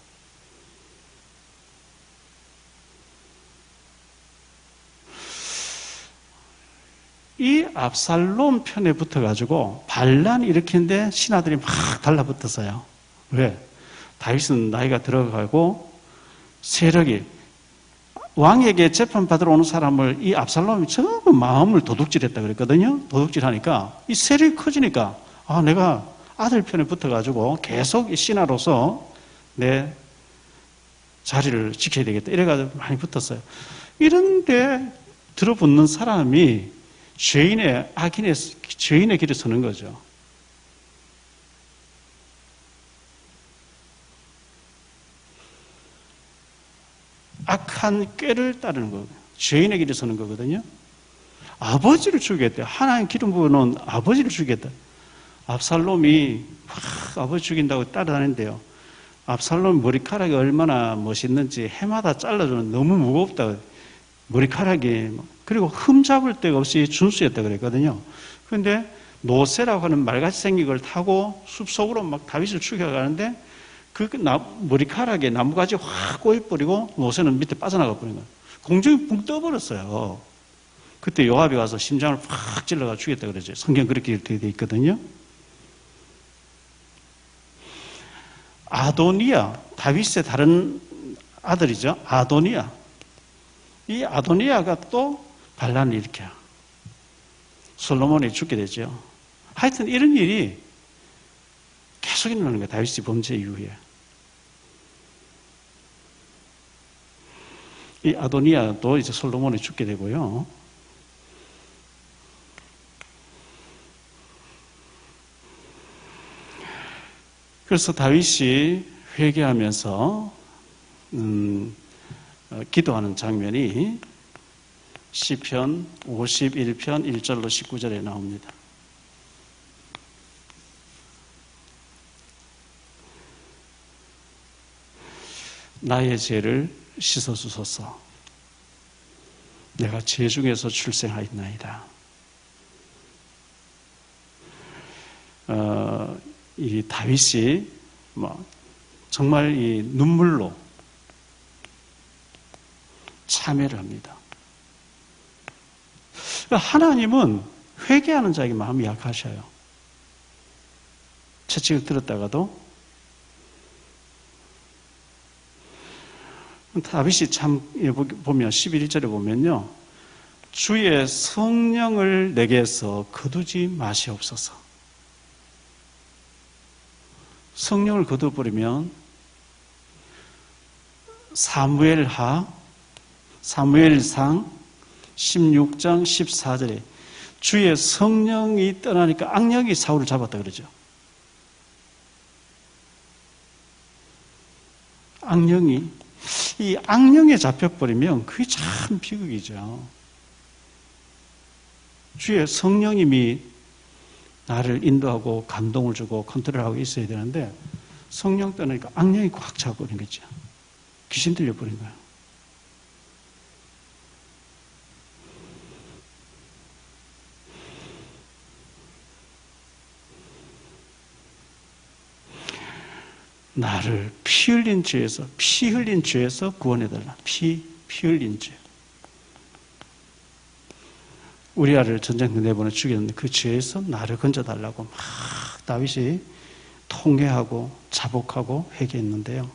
이 압살롬 편에 붙어가지고 반란 일으키는데 신하들이 막 달라붙었어요. 왜? 다윗은 나이가 들어가고 세력이 왕에게 재판받으러 오는 사람을 이 압살롬이 전부 마음을 도둑질했다 그랬거든요. 도둑질하니까 이 세력이 커지니까 내가 아들 편에 붙어가지고 계속 이 신하로서 내 자리를 지켜야 되겠다. 이래가지고 많이 붙었어요. 이런데 들어붙는 사람이 죄인의 길에 서는 거죠. 악한 꾀를 따르는 거거든요. 죄인의 길에 서는 거거든요. 아버지를 죽이겠다. 하나님 기름 부어놓은 아버지를 죽이겠다. 압살롬이 막 아버지 죽인다고 따라다니는데요. 압살롬 머리카락이 얼마나 멋있는지 해마다 잘라주는 너무 무겁다. 머리카락이. 그리고 흠잡을 데가 없이 준수했다 그랬거든요. 그런데 노새라고 하는 말같이 생긴 걸 타고 숲속으로 막 다윗을 죽여가는데 그 머리카락에 나무가지 확 꼬여버리고 노새는 밑에 빠져나가 버린 거예요. 공중이 붕 떠버렸어요. 그때 요압이 가서 심장을 확 찔러가 죽였다 그러죠. 성경 그렇게 되어 있거든요. 아도니아, 다윗의 다른 아들이죠. 아도니아. 이 아도니아가 또 반란을 일으켜요. 솔로몬이 죽게 되죠. 하여튼 이런 일이 계속 일어나는 거예요. 다윗이 범죄 이후에. 이 아도니아도 이제 솔로몬이 죽게 되고요. 그래서 다윗이 회개하면서 기도하는 장면이 시편 51편 1절로 19절에 나옵니다. 나의 죄를 씻어주소서. 내가 죄 중에서 출생하였나이다. 이 다윗이 정말 이 눈물로 참회를 합니다. 하나님은 회개하는 자에게 마음이 약하셔요. 채찍을 들었다가도 다윗이 참 보면 11절에 보면요. 주의 성령을 내게서 거두지 마시옵소서. 성령을 거둬버리면 사무엘상 16장 14절에 주의 성령이 떠나니까 악령이 사울을 잡았다 그러죠. 이 악령에 잡혀버리면 그게 참 비극이죠. 주의 성령님이 나를 인도하고 감동을 주고 컨트롤하고 있어야 되는데 성령 떠나니까 악령이 꽉 잡아버린 거죠. 귀신 들려버린 거예요. 나를 피 흘린 죄에서 구원해달라. 피 흘린 죄. 우리아를 전쟁터 내보내 죽였는데 그 죄에서 나를 건져달라고 막 다윗이 통회하고 자복하고 회개했는데요.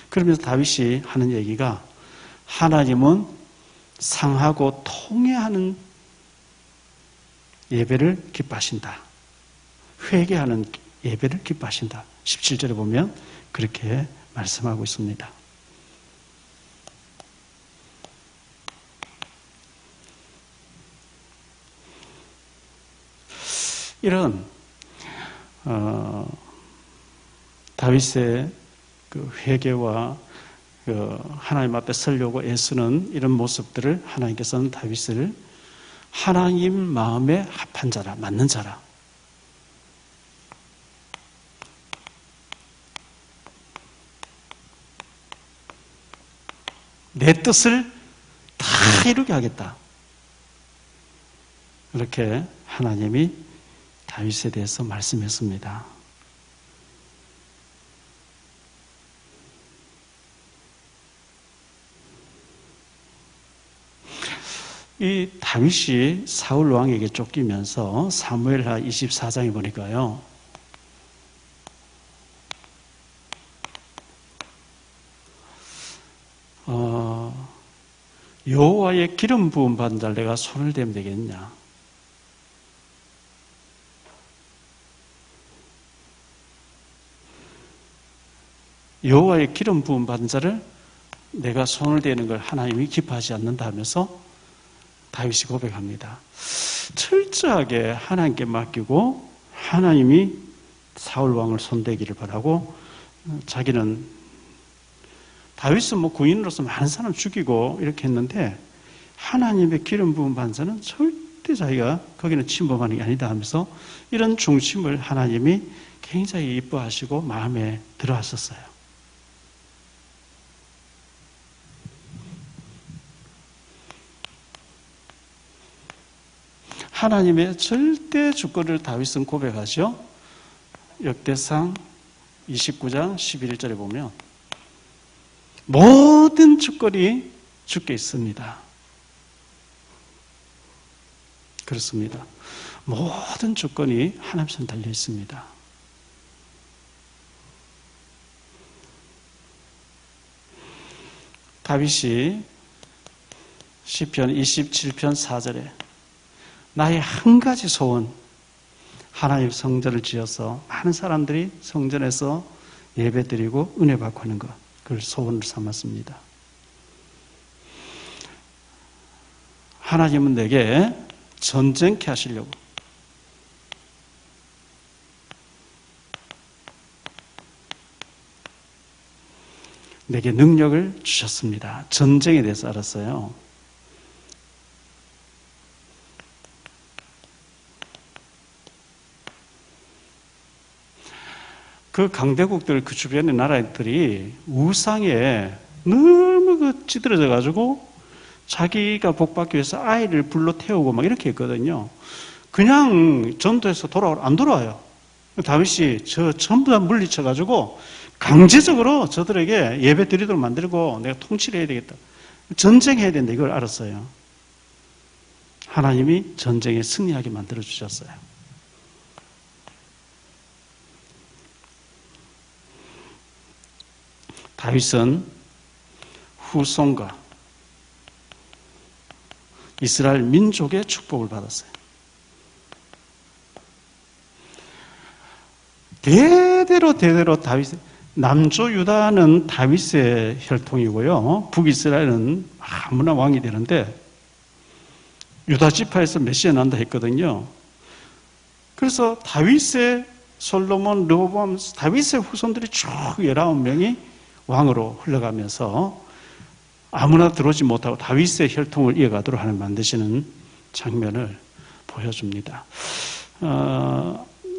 그러면서 다윗이 하는 얘기가 하나님은 상하고 통회하는 예배를 기뻐하신다. 회개하는 예배를 기뻐하신다. 17절에 보면 그렇게 말씀하고 있습니다. 이런 다윗의 그 회개와 하나님 앞에 서려고 애쓰는 이런 모습들을 하나님께서는 다윗을 하나님 마음에 합한 자라, 맞는 자라. 내 뜻을 다 이루게 하겠다. 이렇게 하나님이 다윗에 대해서 말씀했습니다. 이 다윗이 사울 왕에게 쫓기면서 사무엘하 24장에 보니까요. 여호와의 기름 부음 받은 자를 내가 손을 대면 되겠냐? 여호와의 기름 부음 받은 자를 내가 손을 대는 걸 하나님이 기뻐하지 않는다 하면서 다윗이 고백합니다. 철저하게 하나님께 맡기고 하나님이 사울 왕을 손대기를 바라고 자기는 다윗은 군인으로서 많은 사람 죽이고 이렇게 했는데 하나님의 기름 부음 받은 자는 절대 자기가 거기는 침범하는 게 아니다 하면서 이런 중심을 하나님이 굉장히 이뻐하시고 마음에 들어하셨어요. 하나님의 절대 주권을 다윗은 고백하죠. 역대상 29장 11절에 보면 모든 주권이 주께 있습니다. 그렇습니다. 모든 주권이 하나님 손에 달려 있습니다. 다윗이 시편 27편 4절에 나의 한 가지 소원, 하나님 성전을 지어서 많은 사람들이 성전에서 예배드리고 은혜 받고 하는 것, 그걸 소원을 삼았습니다. 하나님은 내게 전쟁케 하시려고 내게 능력을 주셨습니다. 전쟁에 대해서 알았어요. 그 강대국들, 그 주변의 나라들이 우상에 너무 찌들어져 가지고 자기가 복받기 위해서 아이를 불러 태우고 막 이렇게 했거든요. 그냥 전투에서 안 돌아와요. 다윗이 전부 다 물리쳐 가지고 강제적으로 저들에게 예배 드리도록 만들고 내가 통치를 해야 되겠다. 전쟁해야 된다. 이걸 알았어요. 하나님이 전쟁에 승리하게 만들어 주셨어요. 다윗은 후손과 이스라엘 민족의 축복을 받았어요. 대대로 다윗, 남조 유다는 다윗의 혈통이고요. 북이스라엘은 아무나 왕이 되는데 유다 지파에서 메시아 난다 했거든요. 그래서 다윗의 솔로몬, 르호보암, 다윗의 후손들이 쭉 19명이 왕으로 흘러가면서 아무나 들어오지 못하고 다윗의 혈통을 이어가도록 하는 만드시는 장면을 보여줍니다.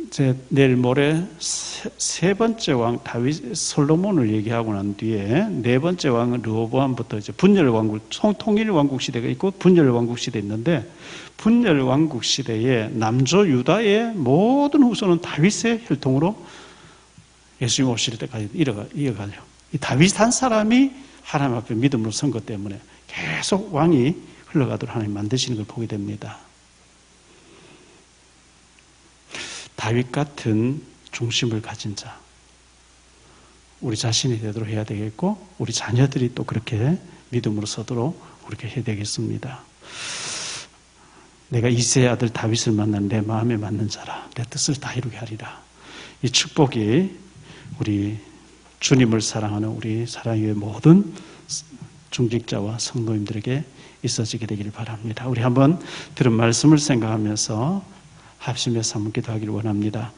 이제 내일 모레 세 번째 왕 다윗 솔로몬을 얘기하고 난 뒤에 네 번째 왕은 르호보암부터 이제 분열 왕국, 통일 왕국 시대가 있고 분열 왕국 시대 있는데 분열 왕국 시대에 남조 유다의 모든 후손은 다윗의 혈통으로 예수님 오실 때까지 이어가요. 이 다윗 한 사람이 하나님 앞에 믿음으로 선 것 때문에 계속 왕이 흘러가도록 하나님 만드시는 걸 보게 됩니다. 다윗 같은 중심을 가진 자, 우리 자신이 되도록 해야 되겠고 우리 자녀들이 또 그렇게 믿음으로 서도록 그렇게 해야 되겠습니다. 내가 이새의 아들 다윗을 만난 내 마음에 맞는 자라, 내 뜻을 다 이루게 하리라. 이 축복이 우리 주님을 사랑하는 우리 사랑의 모든 중직자와 성도님들에게 있어지게 되기를 바랍니다. 우리 한번 들은 말씀을 생각하면서 합심해서 한번 기도하기를 원합니다.